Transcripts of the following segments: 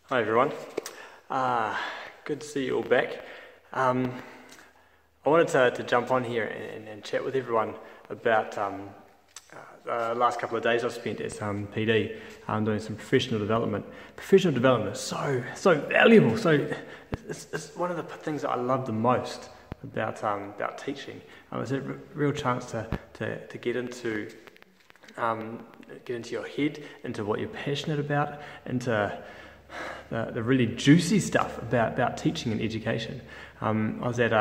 Hi everyone, good to see you all back. I wanted to jump on here and chat with everyone about the last couple of days I've spent at PD doing some professional development. Professional development is so valuable. It's one of the things that I love the most about teaching. It's a real chance to get into your head, into what you're passionate about, into the really juicy stuff about teaching and education. I was at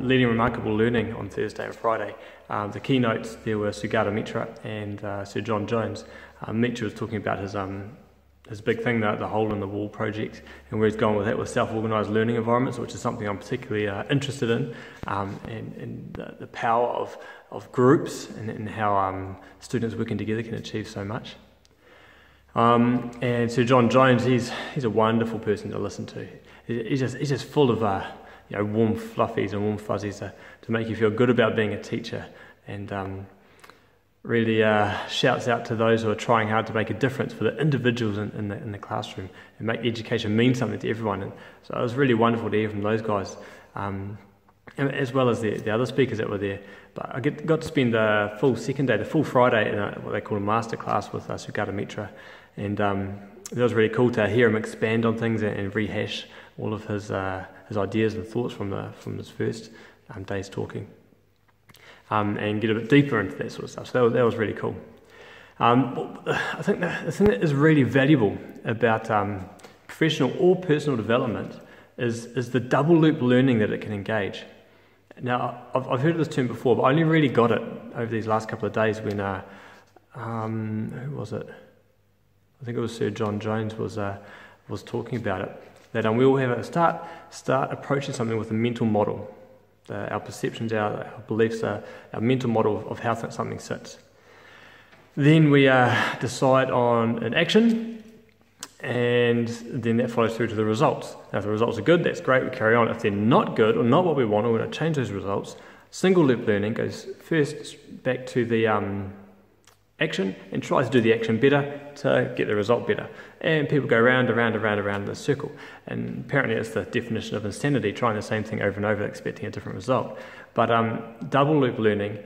Leading Remarkable Learning on Thursday and Friday. The keynotes there were Sugata Mitra and Sir John Jones. Mitra was talking about his big thing, the Hole in the Wall project, and where he's gone with that with self-organised learning environments, which is something I'm particularly interested in, and the power of groups and how students working together can achieve so much. And Sir John Jones, he's a wonderful person to listen to. He's just full of warm fluffies and warm fuzzies to make you feel good about being a teacher, and really shouts out to those who are trying hard to make a difference for the individuals in the classroom and make education mean something to everyone. And so it was really wonderful to hear from those guys, as well as the other speakers that were there. But I got to spend the full second day, the full Friday, in what they call a master class with Sugata Mitra, and it was really cool to hear him expand on things and rehash all of his ideas and thoughts from his first days talking, and get a bit deeper into that sort of stuff. So that was really cool. I think the thing that is really valuable about professional or personal development is the double loop learning that it can engage. Now, I've heard of this term before, but I only really got it over these last couple of days when, who was it? I think it was Sir John Jones was talking about it. That we all have a start approaching something with a mental model. Our perceptions, our beliefs, our mental model of how something sits. Then we decide on an action, and then that follows through to the results. Now, if the results are good, that's great, we carry on. If they're not good or not what we want, or we want to change those results, single loop learning goes first back to the action and tries to do the action better to get the result better. And people go round and round and round and round in a circle. And apparently it's the definition of insanity, trying the same thing over and over, expecting a different result. But double loop learning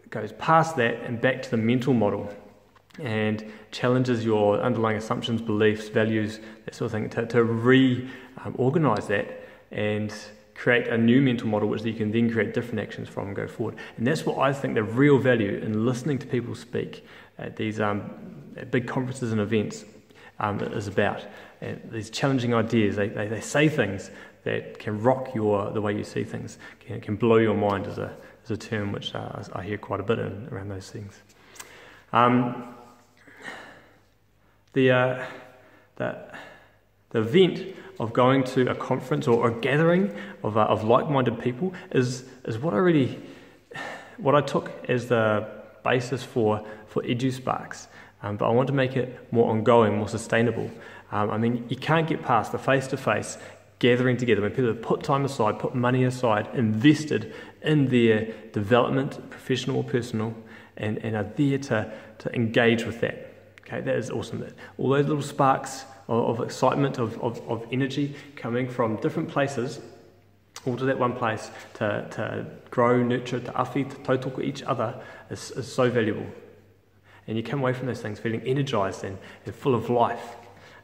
goes past that and back to the mental model, and challenges your underlying assumptions, beliefs, values, that sort of thing, to reorganise that and create a new mental model which you can then create different actions from and go forward. And that's what I think the real value in listening to people speak at these at big conferences and events is about. And these challenging ideas, they say things that can rock the way you see things, can blow your mind, is a term which I hear quite a bit around those things. The event of going to a conference or a gathering of like-minded people is what I took as the basis for EduSparks. But I want to make it more ongoing, more sustainable. You can't get past the face-to-face gathering together when people have put time aside, put money aside, invested in their development, professional or personal, and are there to engage with that. Okay, that is awesome. All those little sparks of excitement, of energy coming from different places, all to that one place to grow, nurture, to awhi, to tautoko each other is so valuable. And you come away from those things feeling energised and full of life,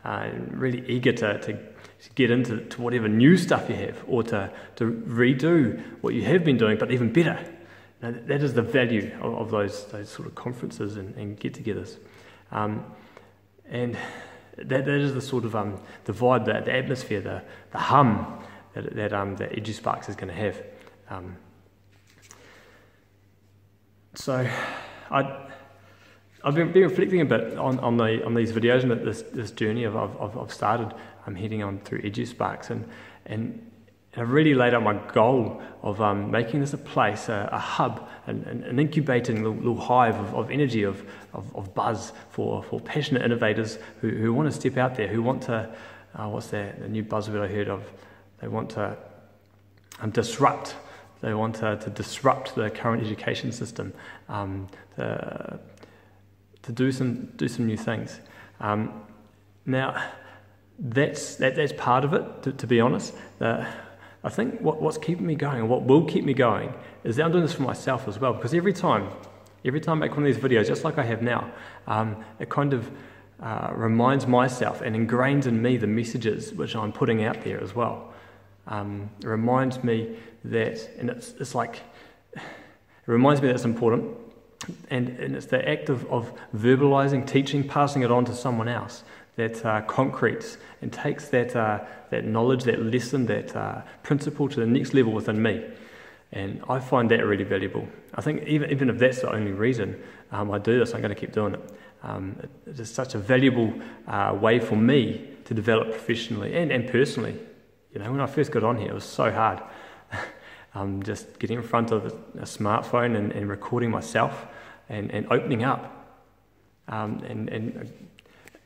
and really eager to get into whatever new stuff you have, or to redo what you have been doing, but even better. Now, that is the value of those sort of conferences and get-togethers. And that is the sort of the vibe, the atmosphere, the hum that EduSparks is going to have. So I've been reflecting a bit on these videos and this journey I've started. I'm heading on through EduSparks, and I've really laid out my goal of making this a place, a hub, an incubating little hive of energy, of buzz for passionate innovators who want to step out there, who want to, what's that, the new buzzword I heard of, they want to disrupt. They want to disrupt the current education system, to do some new things. Now, that's part of it, to be honest. I think what's keeping me going, and what will keep me going, is that I'm doing this for myself as well. Because every time I make one of these videos, just like I have now, it kind of reminds myself and ingrains in me the messages which I'm putting out there as well. It reminds me that, and it's like, it reminds me that it's important, and it's the act of verbalizing, teaching, passing it on to someone else that concretes and takes that knowledge, that lesson, that principle to the next level within me. And I find that really valuable. I think even if that's the only reason I do this, I'm going to keep doing it. It is such a valuable way for me to develop professionally and personally. You know, when I first got on here, it was so hard. Just getting in front of a smartphone and recording myself and opening up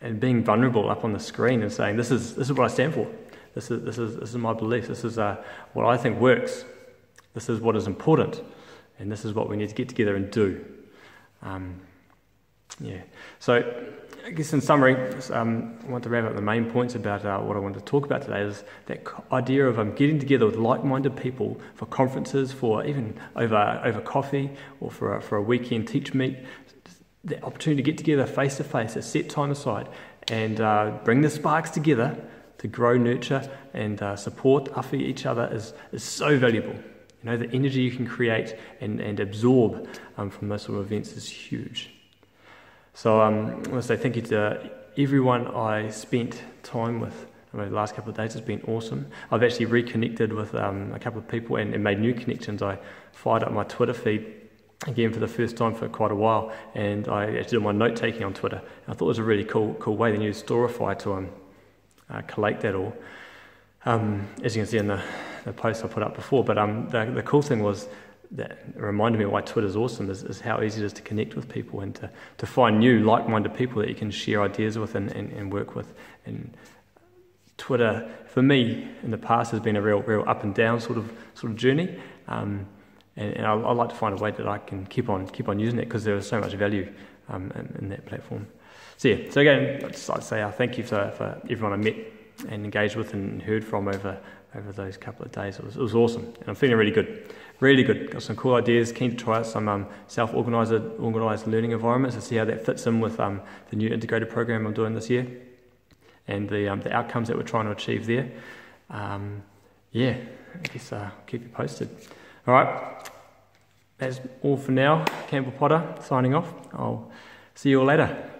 and being vulnerable up on the screen and saying, this is what I stand for. This is my belief. This is what I think works. This is what is important, and this is what we need to get together and do. So I guess in summary, I want to wrap up the main points about what I want to talk about today is that idea of getting together with like-minded people for conferences, for even over coffee, or for a weekend teach meet. The opportunity to get together face to face, a set time aside, and bring the sparks together to grow, nurture, and support, awhi each other is so valuable. You know, the energy you can create and absorb from those sort of events is huge. So I want to say thank you to everyone I spent time with. The last couple of days has been awesome. I've actually reconnected with a couple of people and made new connections. I fired up my Twitter feed again for the first time for quite a while, and I actually did my note taking on Twitter. And I thought it was a really cool way. They used Storify to collate that all, as you can see in the post I put up before. But the cool thing was that it reminded me why Twitter's awesome is how easy it is to connect with people and to find new like-minded people that you can share ideas with and work with. And Twitter, for me, in the past has been a real up and down sort of journey. And I like to find a way that I can keep on using it because there is so much value in that platform. So again, I'd just like to say thank you for everyone I met and engaged with and heard from over those couple of days. It was awesome, and I'm feeling really good. Got some cool ideas, keen to try out some organised learning environments to see how that fits in with the new integrated program I'm doing this year and the outcomes that we're trying to achieve there. I guess I'll keep you posted. All right, that's all for now. Campbell Potter signing off. I'll see you all later.